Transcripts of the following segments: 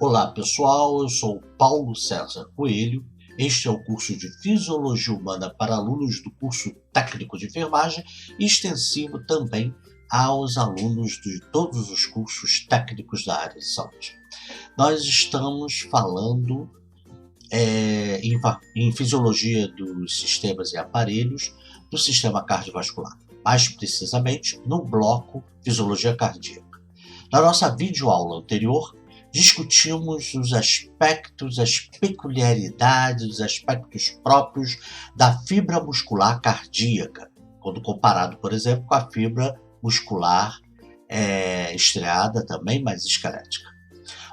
Olá pessoal, eu sou Paulo César Coelho. Este é o curso de Fisiologia Humana para alunos do curso técnico de enfermagem e extensivo também aos alunos de todos os cursos técnicos da área de saúde. Nós estamos falando em fisiologia dos sistemas e aparelhos do sistema cardiovascular, mais precisamente no bloco Fisiologia Cardíaca. Na nossa videoaula anterior, discutimos os aspectos, as peculiaridades, os aspectos próprios da fibra muscular cardíaca, quando comparado, por exemplo, com a fibra muscular estriada também, mas esquelética.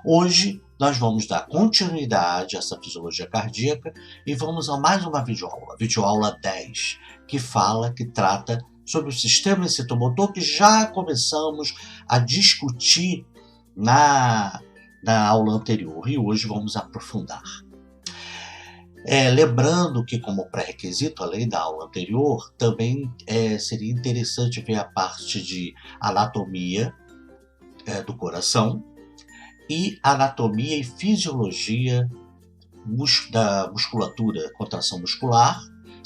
Hoje, nós vamos dar continuidade a essa fisiologia cardíaca e vamos a mais uma videoaula, videoaula 10, que trata sobre o sistema excitomotor que já começamos a discutir na aula anterior e hoje vamos aprofundar. Lembrando que, como pré-requisito, além da aula anterior, também seria interessante ver a parte de anatomia do coração e anatomia e fisiologia da musculatura, contração muscular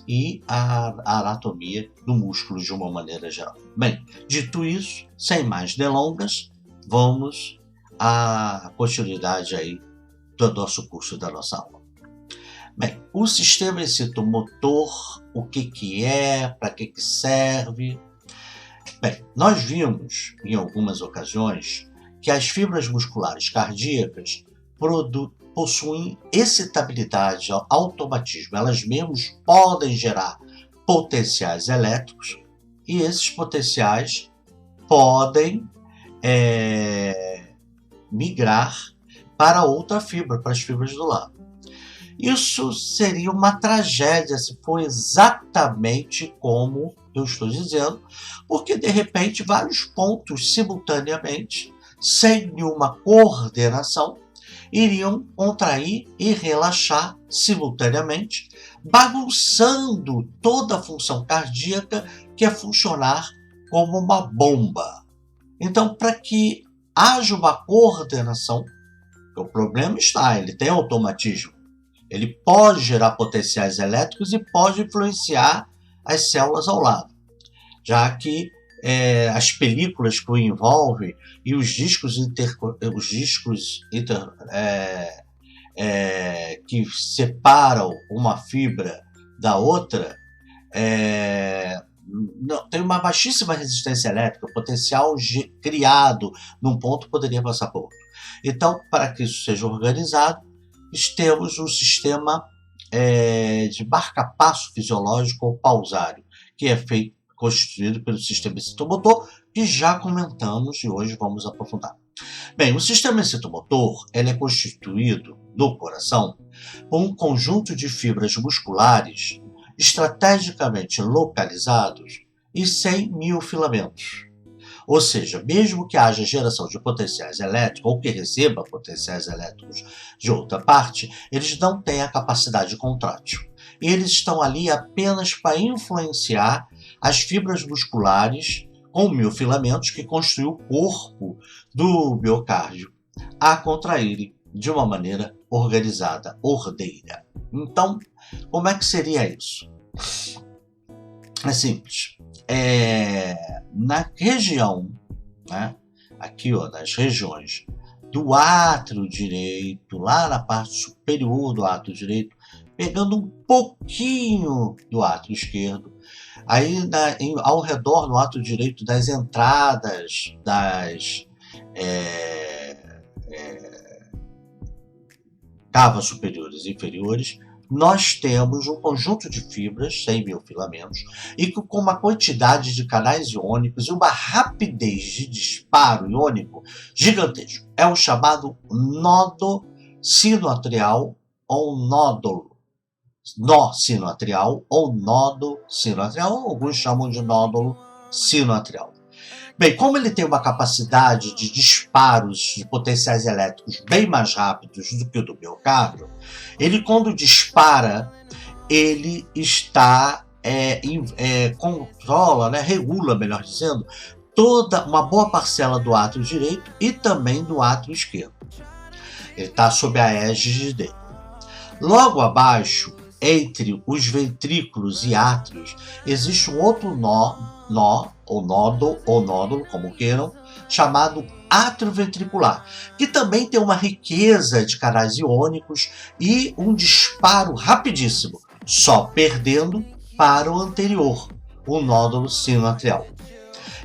e a anatomia do músculo de uma maneira geral. Bem, dito isso, sem mais delongas, vamos à continuidade aí do nosso curso, da nossa aula. Bem, o sistema excitomotor, o que é, para que serve? Bem, nós vimos em algumas ocasiões que as fibras musculares cardíacas possuem excitabilidade, automatismo. Elas mesmas podem gerar potenciais elétricos e esses potenciais podem migrar para outra fibra, para as fibras do lado. Isso seria uma tragédia se for exatamente como eu estou dizendo, porque de repente vários pontos simultaneamente, sem nenhuma coordenação, iriam contrair e relaxar simultaneamente, bagunçando toda a função cardíaca que é funcionar como uma bomba. Então, para que haja uma coordenação, o problema está, ele tem automatismo, ele pode gerar potenciais elétricos e pode influenciar as células ao lado, já que as películas que o envolvem e os discos que separam uma fibra da outra tem uma baixíssima resistência elétrica, o potencial criado num ponto poderia passar por outro. Então, para que isso seja organizado, temos um sistema de marca-passo fisiológico ou pausário, que é constituído pelo sistema excitomotor, que já comentamos e hoje vamos aprofundar. Bem, o sistema excitomotor é constituído no coração por um conjunto de fibras musculares estrategicamente localizados e sem miofilamentos. Ou seja, mesmo que haja geração de potenciais elétricos ou que receba potenciais elétricos de outra parte, eles não têm a capacidade contrátil. Eles estão ali apenas para influenciar as fibras musculares com miofilamentos que constituem o corpo do miocárdio a contraírem de uma maneira organizada, ordeira. Então, como é que seria isso? É simples. Na região, aqui nas regiões do átrio direito, lá na parte superior do átrio direito, pegando um pouquinho do átrio esquerdo, aí ao redor do átrio direito das entradas das cavas superiores e inferiores, nós temos um conjunto de fibras sem miofilamentos e com uma quantidade de canais iônicos e uma rapidez de disparo iônico gigantesco. É o chamado nodo sinoatrial ou nó sinoatrial ou nodo sinoatrial, ou alguns chamam de nódulo sinoatrial. Bem, como ele tem uma capacidade de disparos de potenciais elétricos bem mais rápidos do que o do miocárdio, ele quando dispara, ele está controla, regula, melhor dizendo, toda uma boa parcela do átrio direito e também do átrio esquerdo. Ele está sob a égide dele. Logo abaixo, entre os ventrículos e átrios, existe um outro ou nódulo, como queiram, chamado átrio ventricular, que também tem uma riqueza de canais iônicos e um disparo rapidíssimo, só perdendo para o anterior, o nódulo sinoatrial.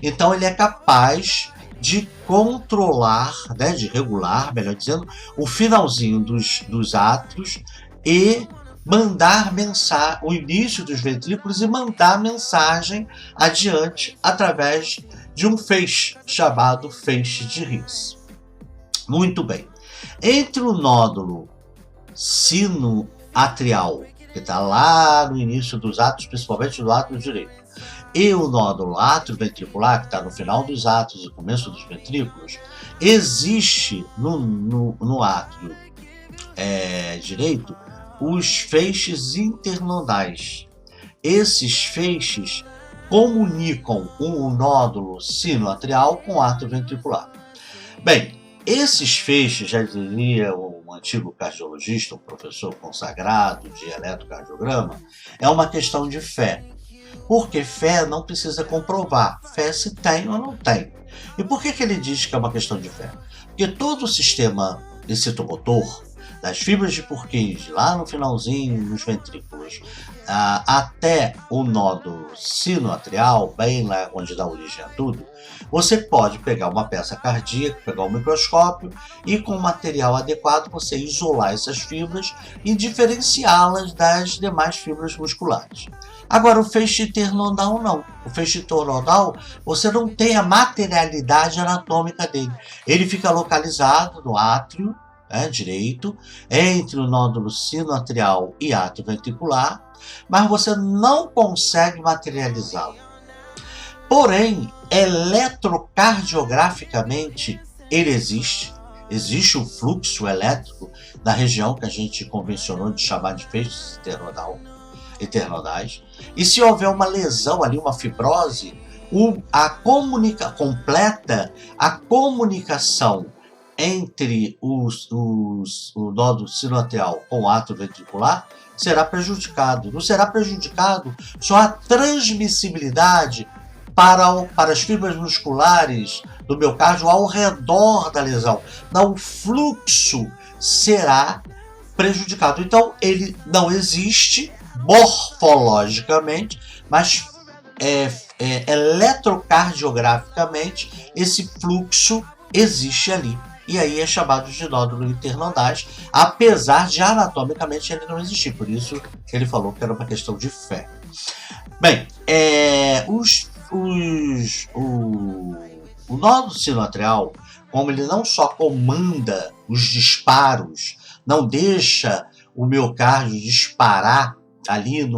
Então ele é capaz de controlar, né, de regular, melhor dizendo, o finalzinho dos átrios e mandar mensagem, o início dos ventrículos e mandar mensagem adiante através de um feixe chamado feixe de Higgs. Muito bem. Entre o nódulo sinoatrial, que está lá no início dos átrios, principalmente do átrio direito, e o nódulo atrioventricular, que está no final dos átrios e começo dos ventrículos, existe no átrio direito os feixes internodais. Esses feixes comunicam o nódulo sinoatrial com o átrio ventricular. Bem, esses feixes, já diria um antigo cardiologista, um professor consagrado de eletrocardiograma, é uma questão de fé. Porque fé não precisa comprovar, fé se tem ou não tem. E por que ele diz que é uma questão de fé? Porque todo o sistema excitomotor, das fibras de Purkinje, lá no finalzinho, nos ventrículos, até o nódulo sinoatrial, bem lá onde dá origem a tudo, você pode pegar uma peça cardíaca, pegar um microscópio e com material adequado você isolar essas fibras e diferenciá-las das demais fibras musculares. Agora, o feixe internodal não. O feixe internodal, você não tem a materialidade anatômica dele. Ele fica localizado no átrio direito, entre o nódulo sinoatrial e átrio ventricular, mas você não consegue materializá-lo. Porém, eletrocardiograficamente, ele existe. Existe um fluxo elétrico na região que a gente convencionou de chamar de feixes internodais. E se houver uma lesão ali, uma fibrose, a comunicação entre o nódulo sinoatrial com o átrio ventricular será prejudicado. Não será prejudicado só a transmissibilidade para as fibras musculares do miocárdio ao redor da lesão. Não, o fluxo será prejudicado. Então, ele não existe morfologicamente, mas eletrocardiograficamente esse fluxo existe ali. E aí é chamado de nódulo internodais, apesar de anatomicamente ele não existir. Por isso ele falou que era uma questão de fé. Bem, o nódulo sinoatrial, como ele não só comanda os disparos, não deixa o miocárdio disparar ali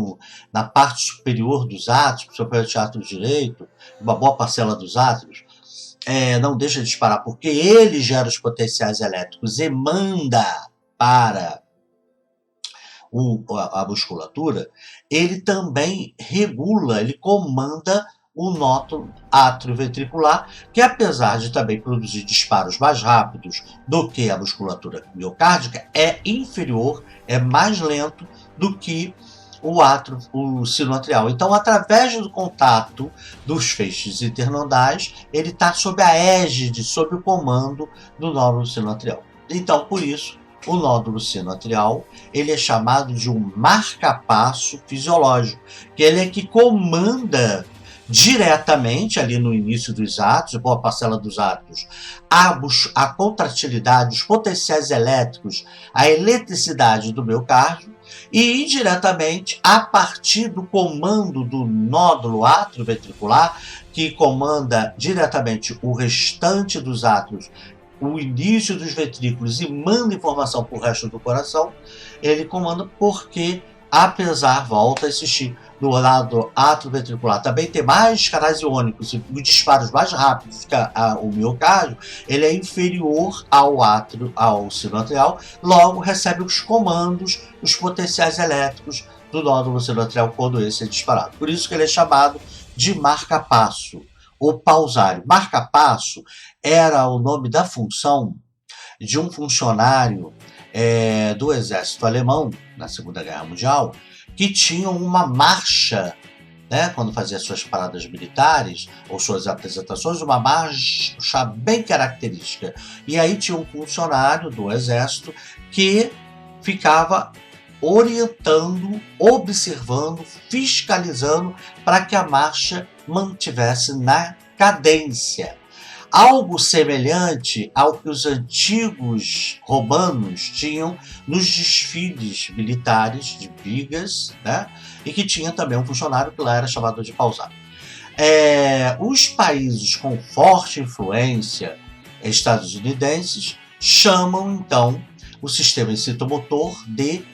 na parte superior dos átrios, principalmente o átrio direito, uma boa parcela dos átrios, não deixa de disparar, porque ele gera os potenciais elétricos e manda para a musculatura, ele também regula, ele comanda o nódulo atrioventricular, que apesar de também produzir disparos mais rápidos do que a musculatura miocárdica, é inferior, é mais lento do que o sinoatrial. Então, através do contato dos feixes internodais, ele está sob a égide, sob o comando do nódulo sinoatrial. Então, por isso, o nódulo sinoatrial, ele é chamado de um marcapasso fisiológico, que ele é que comanda diretamente ali no início dos átrios, boa parcela dos átrios, a contratilidade, os potenciais elétricos, a eletricidade do miocárdio, e indiretamente a partir do comando do nódulo atrioventricular, que comanda diretamente o restante dos átrios, o início dos ventrículos e manda informação para o resto do coração, ele comanda porque, apesar, volta a insistir, no lado atrioventricular também tem mais canais iônicos e os disparos mais rápidos que o miocárdio, ele é inferior ao sinoatrial, logo recebe os comandos, os potenciais elétricos do nódulo sinoatrial quando esse é disparado. Por isso que ele é chamado de marcapasso ou pausário. Marcapasso era o nome da função de um funcionário do exército alemão, na Segunda Guerra Mundial, que tinham uma marcha, né, quando fazia suas paradas militares ou suas apresentações, uma marcha bem característica. E aí tinha um funcionário do exército que ficava orientando, observando, fiscalizando para que a marcha mantivesse na cadência. Algo semelhante ao que os antigos romanos tinham nos desfiles militares de vigas, né? E que tinha também um funcionário que lá era chamado de pausado. Os países com forte influência estadunidenses chamam então o sistema incitomotor de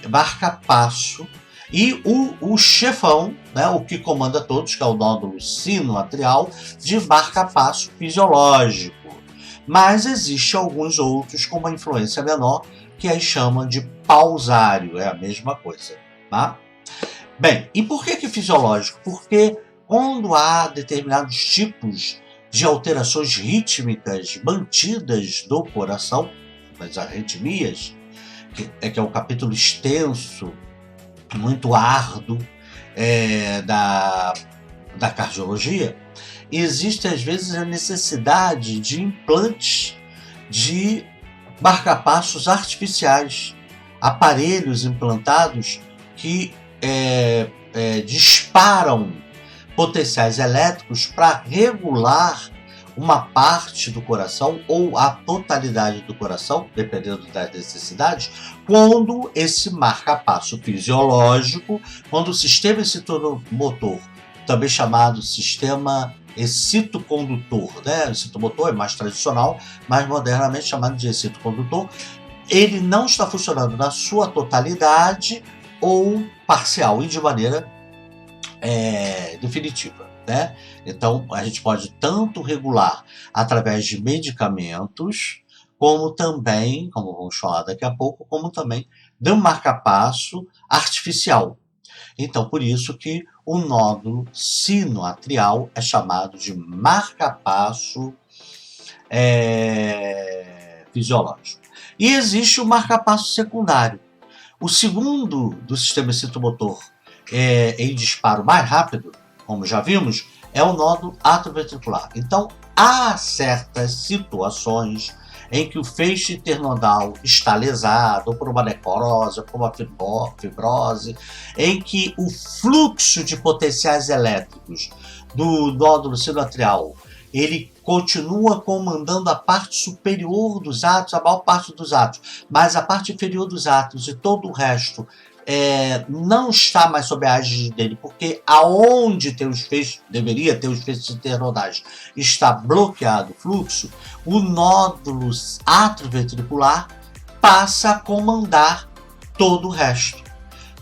marca-passo, e o chefão, né, o que comanda todos, que é o nódulo sinoatrial, de marca-passo fisiológico. Mas existe alguns outros com uma influência menor, que aí chamam de pausário, é a mesma coisa. Tá? Bem, e por que fisiológico? Porque quando há determinados tipos de alterações rítmicas mantidas do coração, as arritmias, que é um capítulo extenso, muito árduo da cardiologia, existe às vezes a necessidade de implantes de marca-passos artificiais, aparelhos implantados que disparam potenciais elétricos para regular uma parte do coração ou a totalidade do coração, dependendo das necessidades, quando esse marca-passo fisiológico, quando o sistema excitomotor, também chamado sistema excitocondutor, né? O excitomotor é mais tradicional, mais modernamente chamado de excitocondutor, ele não está funcionando na sua totalidade ou parcial e de maneira definitiva. Né? Então, a gente pode tanto regular através de medicamentos, como também, como vamos falar daqui a pouco, como também de um marca-passo artificial. Então, por isso que o nódulo sinoatrial é chamado de marca-passo fisiológico. E existe o marca-passo secundário. O segundo do sistema excitomotor em disparo mais rápido, como já vimos, é o nódulo atrioventricular. Então, há certas situações em que o feixe internodal está lesado, ou por uma necrose, ou por uma fibrose, em que o fluxo de potenciais elétricos do nódulo sinoatrial, ele continua comandando a parte superior dos átrios, a maior parte dos átrios, mas a parte inferior dos átrios e todo o resto não está mais sob a égide dele, porque aonde tem os feixes, deveria ter os feixes internodais, está bloqueado o fluxo, o nódulo atrioventricular passa a comandar todo o resto,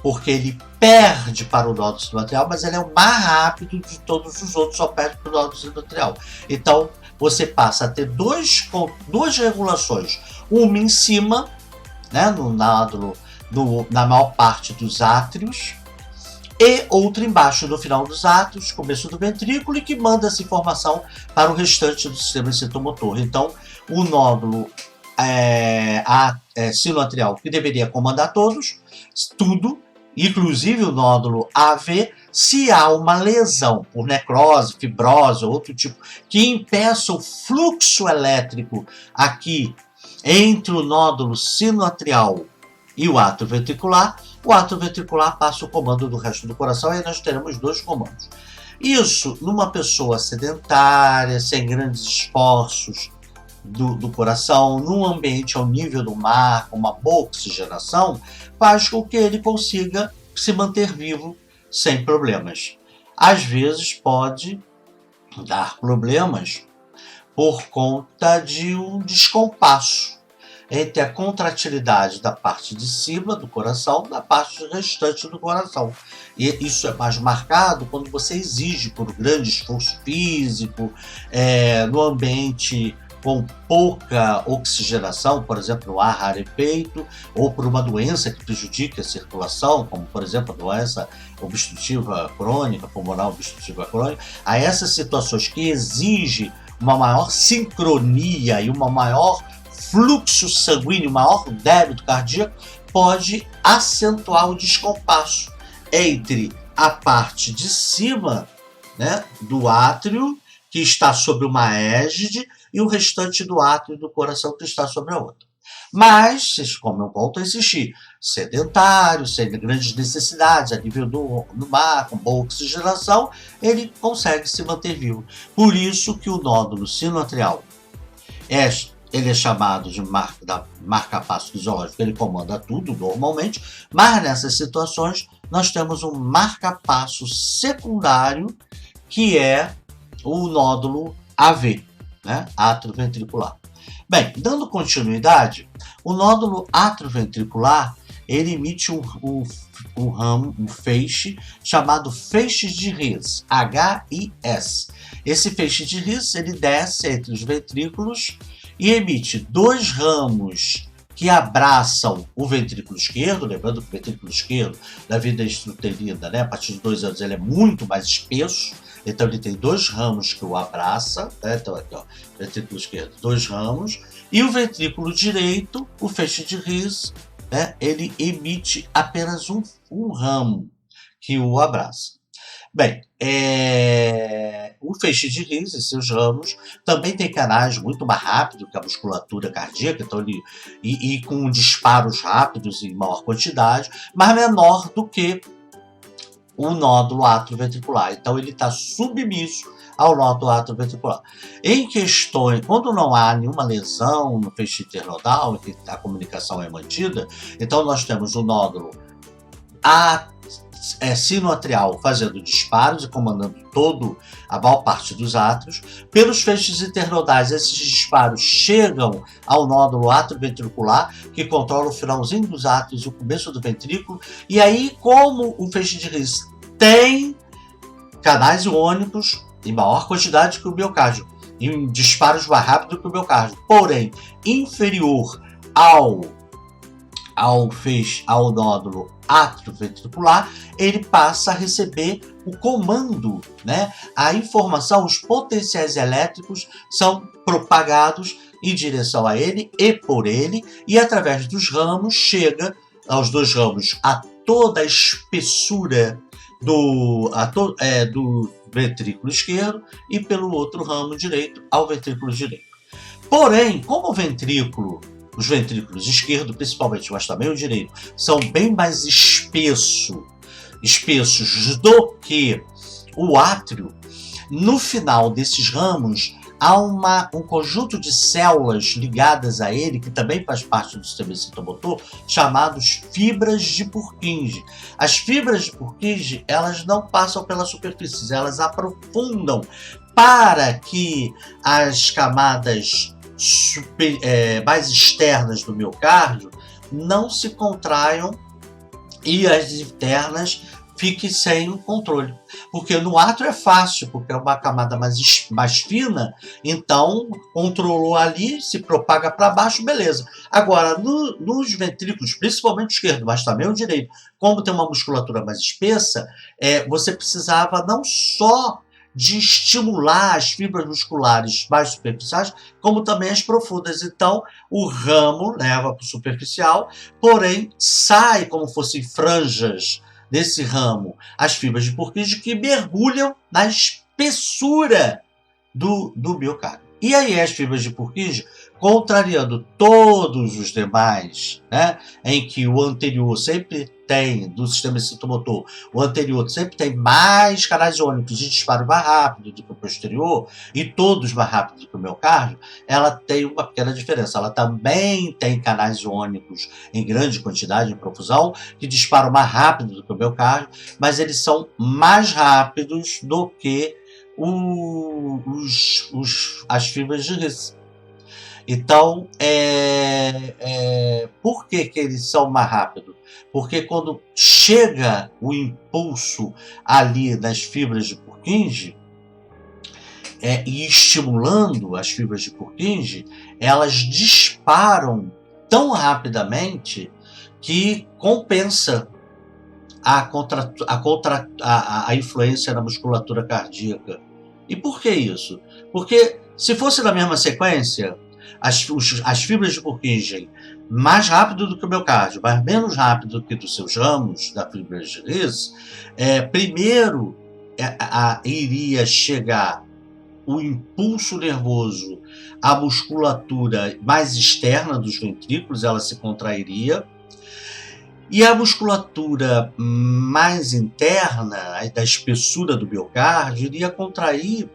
porque ele perde para o nódulo sinoatrial, mas ele é o mais rápido de todos os outros, só perde para o nódulo sinoatrial. Então, você passa a ter duas regulações, uma em cima, né, no nódulo, na maior parte dos átrios, e outra embaixo, no final dos átrios, começo do ventrículo, e que manda essa informação para o restante do sistema excitomotor. Então, o nódulo sinoatrial, que deveria comandar tudo, inclusive o nódulo AV, se há uma lesão por necrose, fibrose ou outro tipo, que impeça o fluxo elétrico aqui entre o nódulo sinoatrial e o átrio ventricular passa o comando do resto do coração, e aí nós teremos dois comandos. Isso, numa pessoa sedentária, sem grandes esforços do coração, num ambiente ao nível do mar, com uma boa oxigenação, faz com que ele consiga se manter vivo sem problemas. Às vezes pode dar problemas por conta de um descompasso entre a contratilidade da parte de cima do coração e da parte restante do coração. E isso é mais marcado quando você exige por grande esforço físico, no ambiente com pouca oxigenação, por exemplo, no ar rarepeito, ou por uma doença que prejudica a circulação, como, por exemplo, a doença obstrutiva crônica, pulmonar obstrutiva crônica. A essas situações que exigem uma maior sincronia e uma maior fluxo sanguíneo, maior débito cardíaco, pode acentuar o descompasso entre a parte de cima, né, do átrio, que está sobre uma égide, e o restante do átrio do coração, que está sobre a outra. Mas, como eu volto a insistir, sedentário, sem grandes necessidades, a nível do mar, com boa oxigenação, ele consegue se manter vivo. Por isso que o nódulo sinoatrial ele é chamado de marca-passo fisiológico, ele comanda tudo normalmente, mas nessas situações nós temos um marca-passo secundário, que é o nódulo AV, né? Atrioventricular. Bem, dando continuidade, o nódulo atrioventricular, ele emite um feixe chamado feixe de His, HIS. Esse feixe de His, ele desce entre os ventrículos e emite dois ramos que abraçam o ventrículo esquerdo, lembrando que o ventrículo esquerdo, da vida instrutelina, né, a partir de 2 anos, ele é muito mais espesso. Então ele tem dois ramos que o abraça, né? Então aqui, ó, ventrículo esquerdo, dois ramos, e o ventrículo direito, o feixe de His, né? Ele emite apenas um ramo que o abraça. Bem, o feixe de His e seus ramos também tem canais muito mais rápidos que a musculatura cardíaca, então e com disparos rápidos em maior quantidade, mas menor do que o nódulo atrioventricular. Então ele está submisso ao nódulo atrioventricular. Em questões, quando não há nenhuma lesão no feixe internodal, em que a comunicação é mantida, então nós temos o nódulo sinoatrial fazendo disparos e comandando a maior parte dos átrios. Pelos feixes internodais, esses disparos chegam ao nódulo atrioventricular, que controla o finalzinho dos átrios e o começo do ventrículo. E aí, como o feixe de His tem canais iônicos em maior quantidade que o miocárdio, em disparos mais rápidos que o miocárdio, porém inferior ao nódulo atrioventricular, ele passa a receber o comando, né? A informação, os potenciais elétricos são propagados em direção a ele e por ele, e através dos ramos chega aos dois ramos a toda a espessura do ventrículo esquerdo e pelo outro ramo direito ao ventrículo direito. Porém, como os ventrículos esquerdo, principalmente, mas também o direito, são bem mais espessos do que o átrio, no final desses ramos há um conjunto de células ligadas a ele, que também faz parte do sistema excitomotor, chamados fibras de Purkinje. As fibras de Purkinje, elas não passam pela superfície, elas aprofundam para que as camadas mais externas do miocárdio não se contraiam e as internas fiquem sem controle. Porque no átrio é fácil, porque é uma camada mais fina, então controlou ali, se propaga para baixo, beleza. Agora, nos ventrículos, principalmente o esquerdo, mas também o direito, como tem uma musculatura mais espessa, você precisava não só de estimular as fibras musculares mais superficiais, como também as profundas. Então, o ramo leva para o superficial, porém sai como fossem franjas desse ramo as fibras de Purkinje que mergulham na espessura do miocárdio. E aí as fibras de Purkinje, contrariando todos os demais, né, em que o anterior sempre tem, do sistema excitomotor, o anterior sempre tem mais canais iônicos de disparo mais rápido do que o posterior, e todos mais rápidos do que o miocárdio, ela tem uma pequena diferença. Ela também tem canais iônicos em grande quantidade, em profusão, que disparam mais rápido do que o miocárdio, mas eles são mais rápidos do que as fibras de His. Então, por que eles são mais rápidos? Porque quando chega o impulso ali nas fibras de Purkinje, e estimulando as fibras de Purkinje, elas disparam tão rapidamente que compensa a influência na musculatura cardíaca. E por que isso? Porque se fosse na mesma sequência, as fibras de Purkinje mais rápido do que o miocárdio, mas menos rápido do que dos seus ramos da fibra de His, primeiro iria chegar o impulso nervoso à musculatura mais externa dos ventrículos, ela se contrairia, e a musculatura mais interna, da espessura do miocárdio, iria contrair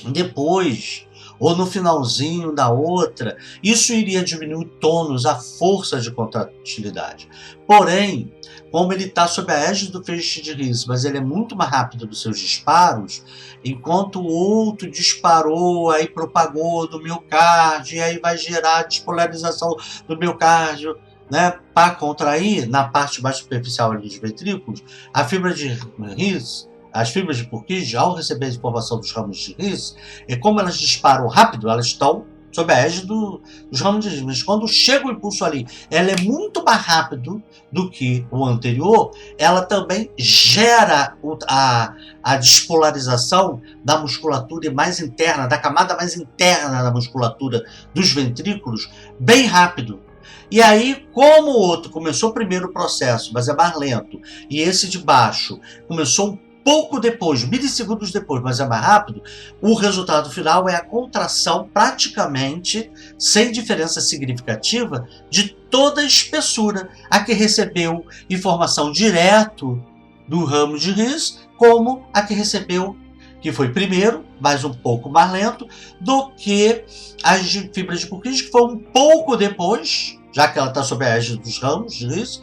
depois, ou no finalzinho da outra. Isso iria diminuir o tônus, a força de contratilidade. Porém, como ele está sob a égide do feixe de His, mas ele é muito mais rápido nos seus disparos, enquanto o outro disparou, aí propagou no miocárdio, e aí vai gerar despolarização do miocárdio, né, para contrair na parte mais superficial dos ventrículos, a fibra de His, as fibras de Purkinje, ao receber a informação dos ramos de His, e como elas disparam rápido, elas estão sob a égide dos ramos de His. Mas quando chega o impulso ali, ela é muito mais rápido do que o anterior, ela também gera a despolarização da musculatura mais interna, da camada mais interna da musculatura dos ventrículos, bem rápido. E aí, como o outro começou primeiro o processo, mas é mais lento, e esse de baixo começou um pouco depois, milissegundos depois, mas é mais rápido, o resultado final é a contração praticamente, sem diferença significativa, de toda a espessura, a que recebeu informação direto do ramo de His, como a que recebeu, que foi primeiro, mas um pouco mais lento, do que as fibras de Purkinje, que foi um pouco depois, já que ela está sob a égide dos ramos de His,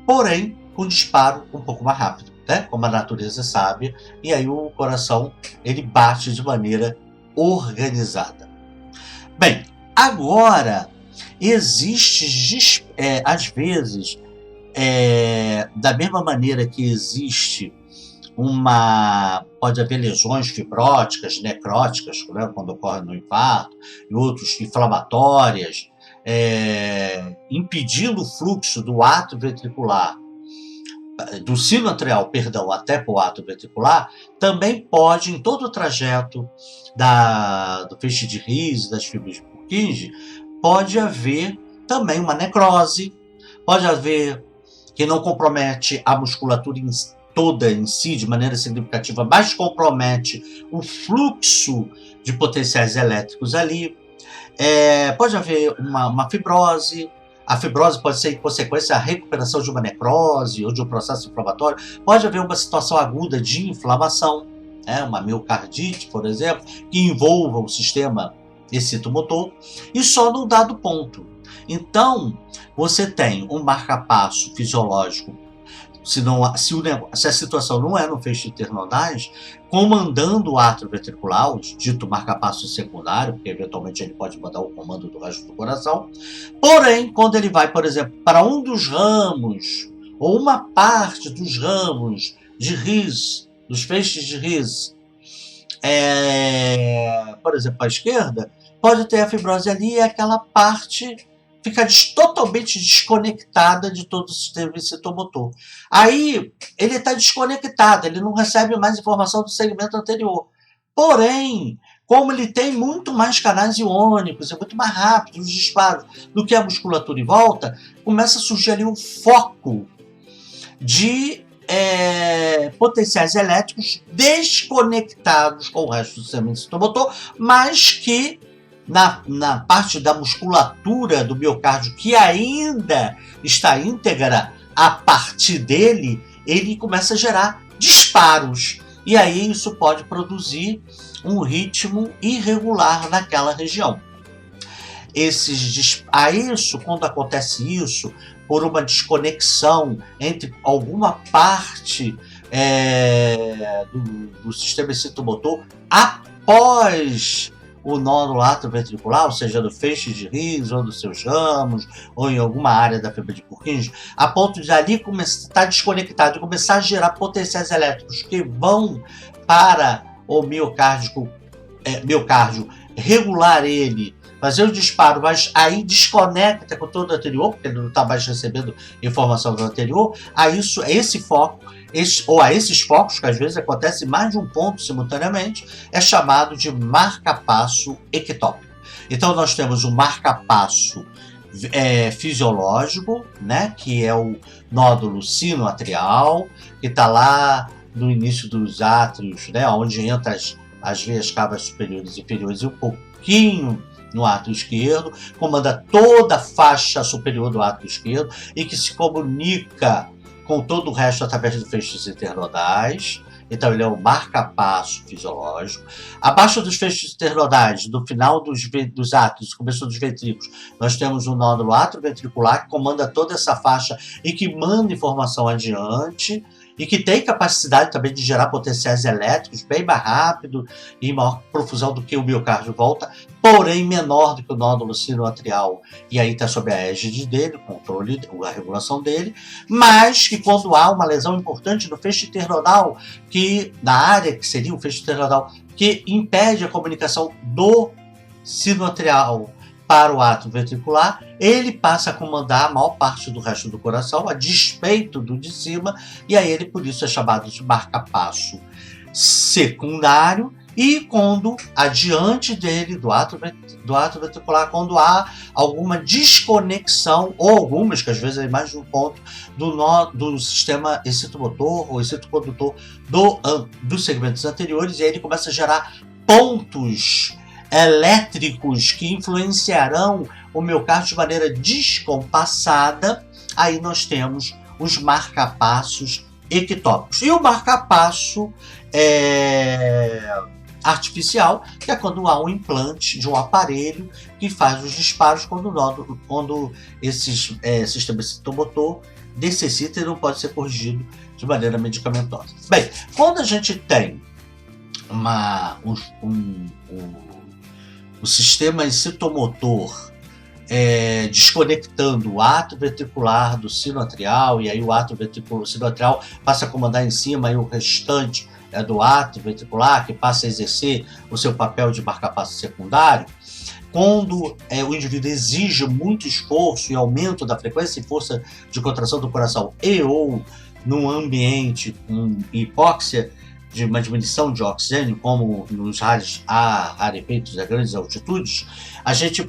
porém com disparo um pouco mais rápido, né? Como a natureza sabe, e aí o coração ele bate de maneira organizada. Bem, agora existe, às vezes, da mesma maneira que existe pode haver lesões fibróticas, necróticas, né, quando ocorre no infarto, e outros inflamatórias, impedindo o fluxo do átrio ventricular, do sino atrial, até para o átrio ventricular, também pode, em todo o trajeto do feixe de His, das fibras de Purkinje, pode haver também uma necrose, pode haver que não compromete a musculatura toda em si de maneira significativa, mas compromete o fluxo de potenciais elétricos ali. Pode haver uma fibrose. A fibrose pode ser em consequência da recuperação de uma necrose ou de um processo inflamatório. Pode haver uma situação aguda de inflamação, uma miocardite, por exemplo, que envolva o sistema excitomotor, e só num dado ponto. Então, você tem um marcapasso fisiológico, se a situação não é no feixe internodais, comandando o átrio ventricular, o dito marcapasso secundário, porque eventualmente ele pode mandar o comando do resto do coração. Porém, quando ele vai, por exemplo, para um dos ramos, ou uma parte dos ramos de His, dos feixes de His, por exemplo, à esquerda, pode ter a fibrose ali e aquela parte fica totalmente desconectada de todo o sistema excitomotor. Aí, ele está desconectado, ele não recebe mais informação do segmento anterior. Porém, como ele tem muito mais canais iônicos, é muito mais rápido os disparos do que a musculatura em volta, começa a surgir ali um foco de potenciais elétricos desconectados com o resto do sistema excitomotor, mas que na parte da musculatura do miocárdio, que ainda está íntegra, a partir dele, ele começa a gerar disparos. E aí isso pode produzir um ritmo irregular naquela região. Quando acontece isso, por uma desconexão entre alguma parte do sistema excitomotor após o nó do átrio ventricular, ou seja, do feixe de His, ou dos seus ramos, ou em alguma área da fibra de Purkinje, a ponto de ali estar desconectado e começar a gerar potenciais elétricos que vão para o miocárdio regular ele, fazer o disparo, mas aí desconecta com todo o anterior, porque ele não está mais recebendo informação do anterior, a esse foco, a esses focos, que às vezes acontece em mais de um ponto simultaneamente, é chamado de marcapasso ectópico. Então nós temos o marcapasso fisiológico, né, que é o nódulo sinoatrial, que está lá no início dos átrios, né, onde entra as veias cavas superiores e inferiores e um pouquinho no átrio esquerdo, comanda toda a faixa superior do átrio esquerdo e que se comunica com todo o resto através dos feixes internodais. Então ele é o marcapasso fisiológico. Abaixo dos feixes internodais, do final dos átrios, começo dos ventrículos, nós temos o nódulo atrioventricular que comanda toda essa faixa e que manda informação adiante e que tem capacidade também de gerar potenciais elétricos bem mais rápido e em maior profusão do que o miocárdio volta, porém menor do que o nódulo sinoatrial, e aí está sob a égide dele, o controle, a regulação dele, mas que quando há uma lesão importante no feixe internodal, que na área que seria o feixe internodal, que impede a comunicação do sinoatrial para o átrio ventricular, ele passa a comandar a maior parte do resto do coração, a despeito do de cima, e aí ele por isso é chamado de marcapasso secundário. E quando adiante dele, do átrio ventricular, quando há alguma desconexão, ou algumas, que às vezes é mais de um ponto, do sistema excitomotor ou excitocondutor dos segmentos anteriores, e aí ele começa a gerar pontos elétricos que influenciarão o miocárdio de maneira descompassada. Aí nós temos os marcapassos ectópicos. E o marcapasso artificial, que é quando há um implante de um aparelho que faz os disparos quando esse sistema excitomotor necessita e não pode ser corrigido de maneira medicamentosa. Bem, quando a gente tem o sistema excitomotor desconectando o átrio ventricular do sinoatrial, e aí o átrio sinoatrial passa a comandar em cima e o restante do átrio ventricular, que passa a exercer o seu papel de marcapasso secundário. Quando o indivíduo exige muito esforço e aumento da frequência e força de contração do coração ou num ambiente com hipóxia, de uma diminuição de oxigênio, como nos rarefeitos a grandes altitudes, a gente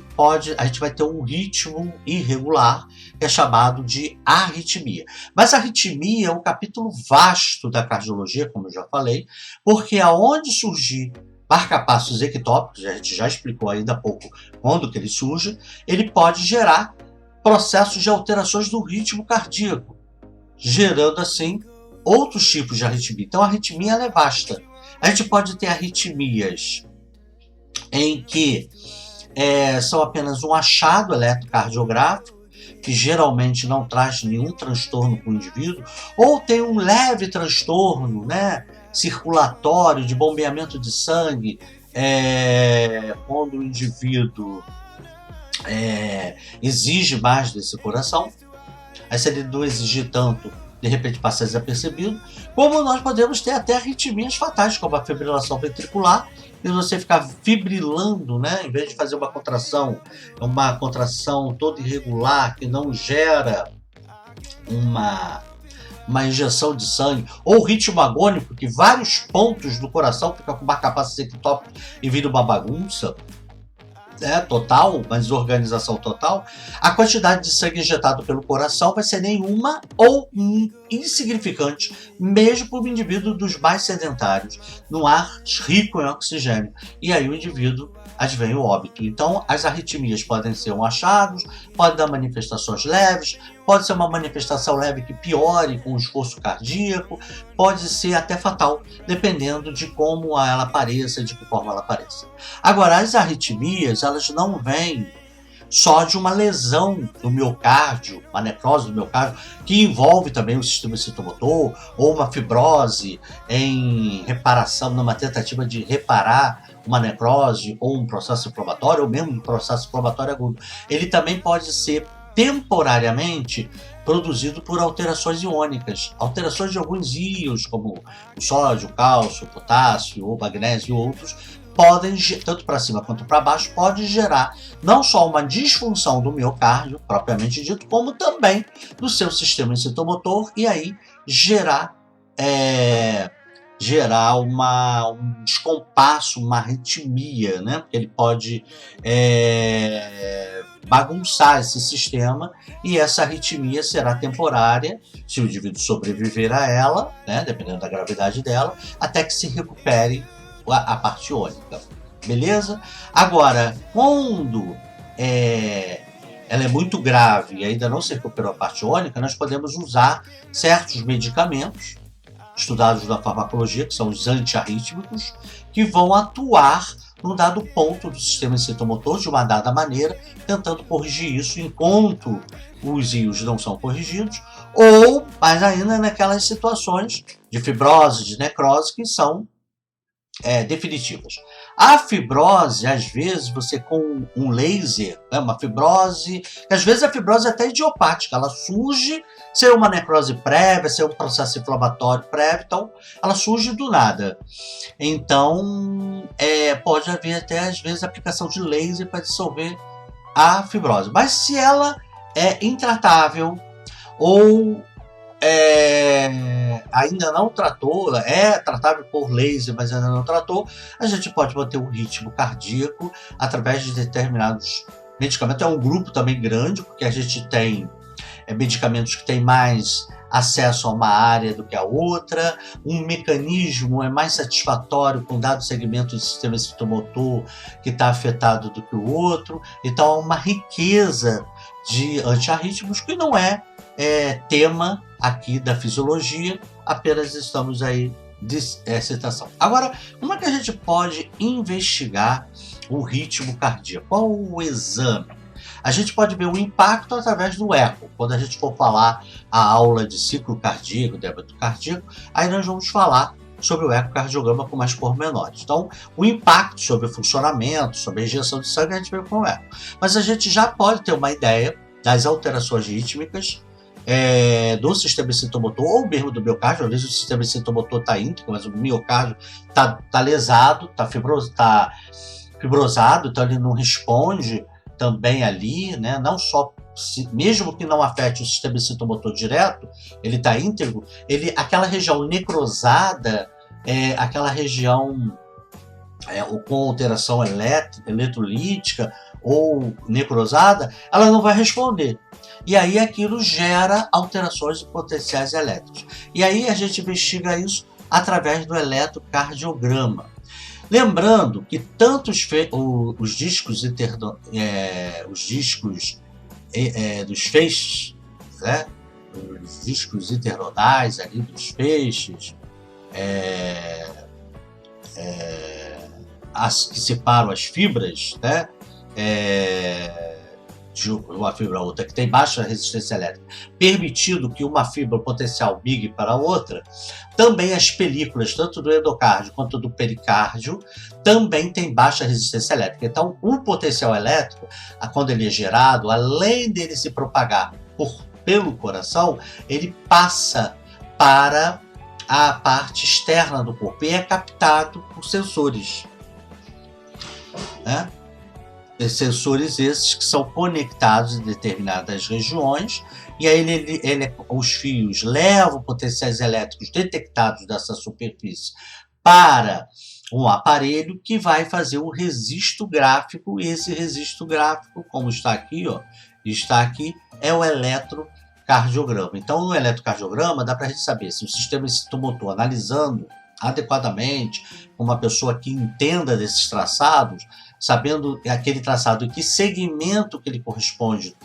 vai ter um ritmo irregular, que é chamado de arritmia. Mas a arritmia é um capítulo vasto da cardiologia, como eu já falei, porque aonde surgir marcapassos ectópicos, a gente já explicou ainda há pouco quando que ele surge, ele pode gerar processos de alterações do ritmo cardíaco, gerando assim outros tipos de arritmia. Então a arritmia ela é vasta. A gente pode ter arritmias em que são apenas um achado eletrocardiográfico, que geralmente não traz nenhum transtorno para o indivíduo, ou tem um leve transtorno, né, circulatório, de bombeamento de sangue, quando o indivíduo exige mais desse coração. Aí se ele não exigir tanto, de repente passa desapercebido, como nós podemos ter até arritmias fatais, como a fibrilação ventricular, e você ficar fibrilando, né, em vez de fazer uma contração toda irregular, que não gera uma injeção de sangue, ou ritmo agônico, que vários pontos do coração ficam com marcapasso ectópico e vira uma bagunça total, uma desorganização total, a quantidade de sangue injetado pelo coração vai ser nenhuma ou insignificante, mesmo para o indivíduo dos mais sedentários, no ar rico em oxigênio. E aí o indivíduo advém o óbito. Então, as arritmias podem ser um achado, podem dar manifestações leves, pode ser uma manifestação leve que piore com o esforço cardíaco, pode ser até fatal, dependendo de como ela apareça, de que forma ela apareça. Agora, as arritmias, elas não vêm só de uma lesão do miocárdio, uma necrose do miocárdio, que envolve também o sistema excitomotor, ou uma fibrose em reparação, numa tentativa de reparar uma necrose, ou um processo inflamatório, ou mesmo um processo inflamatório agudo. Ele também pode ser temporariamente produzido por alterações iônicas, alterações de alguns íons, como o sódio, o cálcio, o potássio, o magnésio e outros, podem, tanto para cima quanto para baixo, pode gerar não só uma disfunção do miocárdio, propriamente dito, como também do seu sistema excitomotor, e aí gerar gerar um descompasso, uma arritmia, né? Porque ele pode bagunçar esse sistema, e essa arritmia será temporária, se o indivíduo sobreviver a ela, né? Dependendo da gravidade dela, até que se recupere a parte ônica. Beleza? Agora, quando ela é muito grave e ainda não se recuperou a parte ônica, nós podemos usar certos medicamentos estudados na farmacologia, que são os antiarrítmicos, que vão atuar num dado ponto do sistema incitomotor de uma dada maneira, tentando corrigir isso enquanto os íons não são corrigidos, ou, mais ainda, naquelas situações de fibrose, de necrose, que são definitivas. A fibrose, às vezes, você com um laser, uma fibrose, que às vezes a fibrose é até idiopática, ela surge sem uma necrose prévia, sem um processo inflamatório prévio, então ela surge do nada. Então, pode haver até, às vezes, aplicação de laser para dissolver a fibrose. Mas se ela é intratável ou ainda não tratou, é tratável por laser, mas ainda não tratou, a gente pode manter o ritmo cardíaco através de determinados medicamentos. É um grupo também grande, porque a gente tem medicamentos que têm mais acesso a uma área do que a outra, um mecanismo é mais satisfatório com dado segmento do sistema excitomotor que está afetado do que o outro. Então há uma riqueza de antiarrítmicos que não é tema aqui da fisiologia, apenas estamos aí de citação. Agora, como é que a gente pode investigar o ritmo cardíaco? Qual o exame? A gente pode ver o impacto através do eco. Quando a gente for falar a aula de ciclo cardíaco, débito cardíaco, aí nós vamos falar sobre o ecocardiograma com mais pormenores. Então, o impacto sobre o funcionamento, sobre a injeção de sangue, a gente vê com o eco. Mas a gente já pode ter uma ideia das alterações rítmicas do sistema excitomotor, ou mesmo do miocárdio. Às vezes o sistema excitomotor está íntegro, mas o miocárdio está lesado, está fibrosado, então ele não responde também ali, né? Não só, mesmo que não afete o sistema excitomotor direto, ele está íntegro, aquela região necrosada, aquela região com alteração eletrolítica ou necrosada, ela não vai responder. E aí aquilo gera alterações de potenciais elétricos. E aí a gente investiga isso através do eletrocardiograma. Lembrando que tanto os discos dos feixes, né? Os discos internodais ali dos feixes, que separam as fibras, né? De uma fibra a outra, que tem baixa resistência elétrica, permitindo que uma fibra potencial migue para a outra, também as películas, tanto do endocárdio quanto do pericárdio, também tem baixa resistência elétrica. Então, o potencial elétrico, quando ele é gerado, além dele se propagar pelo coração, ele passa para a parte externa do corpo e é captado por sensores, né? Sensores esses que são conectados em determinadas regiões, e aí os fios levam potenciais elétricos detectados dessa superfície para um aparelho que vai fazer o registro gráfico, e esse registro gráfico, como está aqui, é o eletrocardiograma. Então, no eletrocardiograma dá para a gente saber se o sistema excitomotor, analisando adequadamente, uma pessoa que entenda desses traçados, sabendo aquele traçado e que segmento que ele corresponde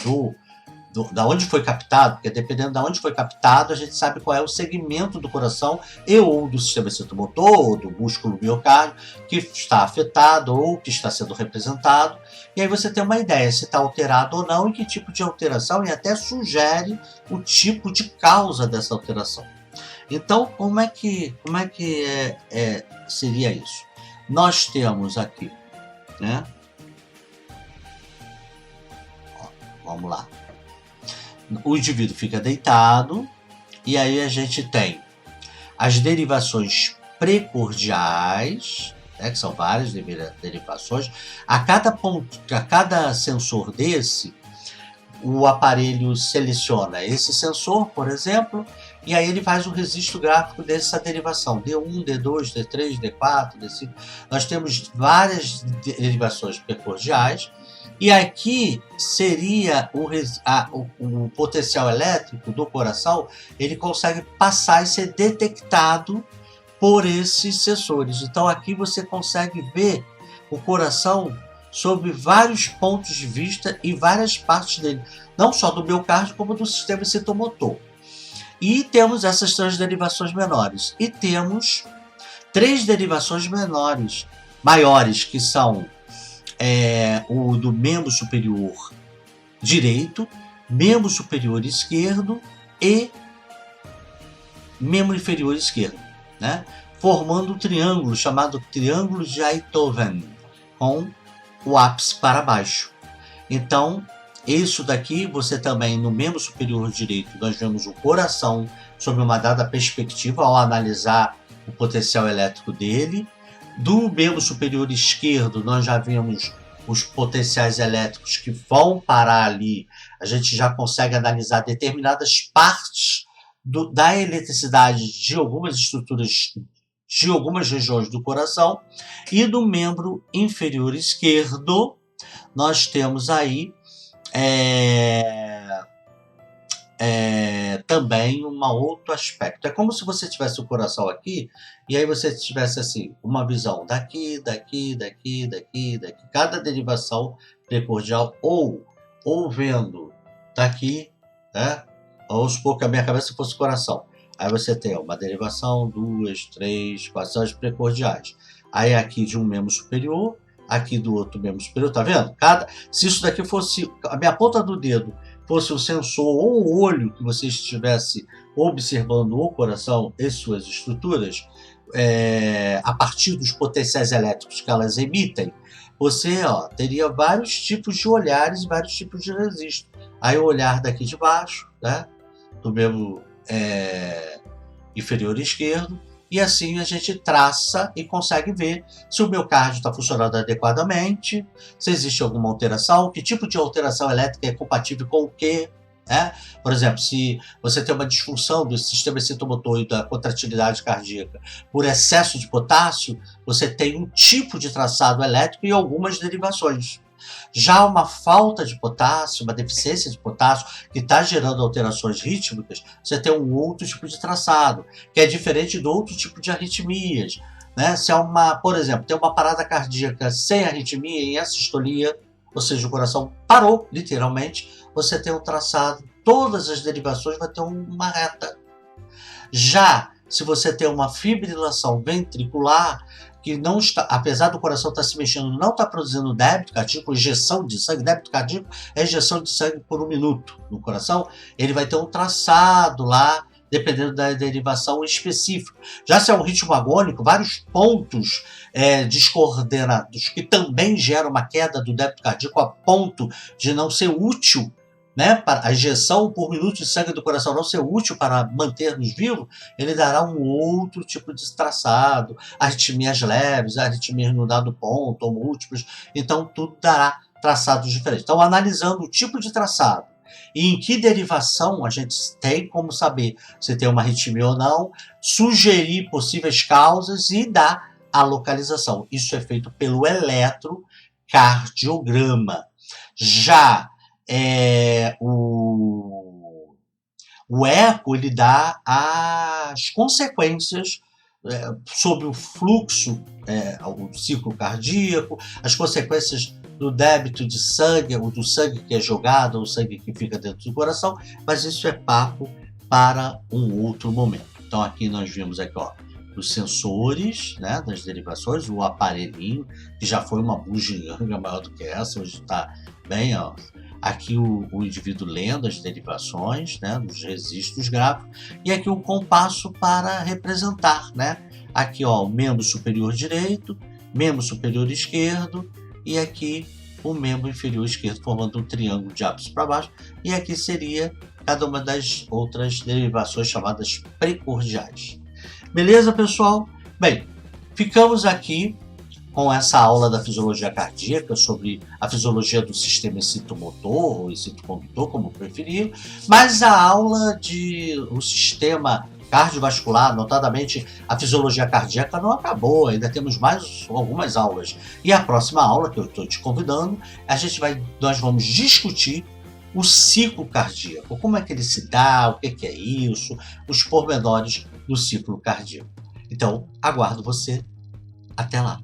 da onde foi captado, porque dependendo de onde foi captado, a gente sabe qual é o segmento do coração ou do sistema excitomotor, ou do músculo miocárdio, que está afetado ou que está sendo representado. E aí você tem uma ideia se está alterado ou não, e que tipo de alteração, e até sugere o tipo de causa dessa alteração. Então, como é que seria isso? Nós temos aqui, né? Vamos lá. O indivíduo fica deitado, e aí a gente tem as derivações precordiais, né, que são várias derivações. A cada sensor desse, o aparelho seleciona esse sensor, por exemplo, e aí ele faz um registro gráfico dessa derivação, D1, D2, D3, D4, D5. Nós temos várias derivações precordiais, e aqui seria o potencial elétrico do coração, ele consegue passar e ser detectado por esses sensores. Então aqui você consegue ver o coração sob vários pontos de vista e várias partes dele, não só do miocárdio como do sistema citomotor. E temos essas transderivações menores. E temos 3 derivações maiores, que são o do membro superior direito, membro superior esquerdo e membro inferior esquerdo, né? Formando um triângulo chamado triângulo de Einthoven, com o ápice para baixo. Então, isso daqui, você também, no membro superior direito, nós vemos o coração sob uma dada perspectiva ao analisar o potencial elétrico dele. Do membro superior esquerdo, nós já vemos os potenciais elétricos que vão parar ali. A gente já consegue analisar determinadas partes da eletricidade de algumas estruturas, de algumas regiões do coração. E do membro inferior esquerdo, nós temos aí também um outro aspecto. É como se você tivesse o coração aqui, e aí você tivesse assim, uma visão daqui, daqui, daqui, daqui, daqui, cada derivação precordial, ou vendo daqui, né? Vamos supor que a minha cabeça fosse o coração. Aí você tem uma derivação, 2, 3, 4 são as precordiais. Aí aqui de um membro superior, aqui do outro membro superior, tá vendo? Se isso daqui fosse, a minha ponta do dedo fosse o sensor ou o olho que você estivesse observando o coração e suas estruturas, a partir dos potenciais elétricos que elas emitem, você teria vários tipos de olhares e vários tipos de registro. Aí o olhar daqui de baixo, né, do membro inferior esquerdo, e assim a gente traça e consegue ver se o miocárdio está funcionando adequadamente, se existe alguma alteração, que tipo de alteração elétrica é compatível com o quê. Por exemplo, se você tem uma disfunção do sistema citomotor e da contratilidade cardíaca por excesso de potássio, você tem um tipo de traçado elétrico e algumas derivações. Já uma falta de potássio, uma deficiência de potássio que está gerando alterações rítmicas, você tem um outro tipo de traçado, que é diferente do outro tipo de arritmias, né? Se por exemplo, tem uma parada cardíaca sem arritmia e assistolia, ou seja, o coração parou, literalmente, você tem um traçado, todas as derivações vão ter uma reta. Já se você tem uma fibrilação ventricular, que não está, apesar do coração estar se mexendo, não está produzindo débito cardíaco, injeção de sangue. Débito cardíaco é injeção de sangue por 1 minuto no coração. Ele vai ter um traçado lá, dependendo da derivação específica. Já se é um ritmo agônico, vários pontos descoordenados que também geram uma queda do débito cardíaco a ponto de não ser útil, né, para a injeção por minuto de sangue do coração não ser útil para manter-nos vivos, ele dará um outro tipo de traçado, arritmias leves, arritmias no dado ponto, ou múltiplos, então tudo dará traçados diferentes. Então, analisando o tipo de traçado e em que derivação a gente tem como saber se tem uma arritmia ou não, sugerir possíveis causas e dar a localização. Isso é feito pelo eletrocardiograma. Já o eco, ele dá as consequências sobre o fluxo, o ciclo cardíaco, as consequências do débito de sangue, ou do sangue que é jogado, ou o sangue que fica dentro do coração, mas isso é papo para um outro momento. Então aqui nós vimos aqui, os sensores, né, das derivações, o aparelhinho, que já foi uma bugiganga maior do que essa, hoje está bem, aqui o indivíduo lendo as derivações, né, dos registros gráficos, e aqui o compasso para representar, né, aqui o membro superior direito, membro superior esquerdo, e aqui o membro inferior esquerdo, formando um triângulo de ápice para baixo, e aqui seria cada uma das outras derivações chamadas precordiais. Beleza, pessoal? Bem, ficamos aqui com essa aula da fisiologia cardíaca, sobre a fisiologia do sistema excitomotor, ou excitocondutor, como preferir, mas a aula o sistema cardiovascular, notadamente a fisiologia cardíaca, não acabou, ainda temos mais algumas aulas. E a próxima aula, que eu estou te convidando, nós vamos discutir o ciclo cardíaco, como é que ele se dá, o que é isso, os pormenores do ciclo cardíaco. Então, aguardo você. Até lá!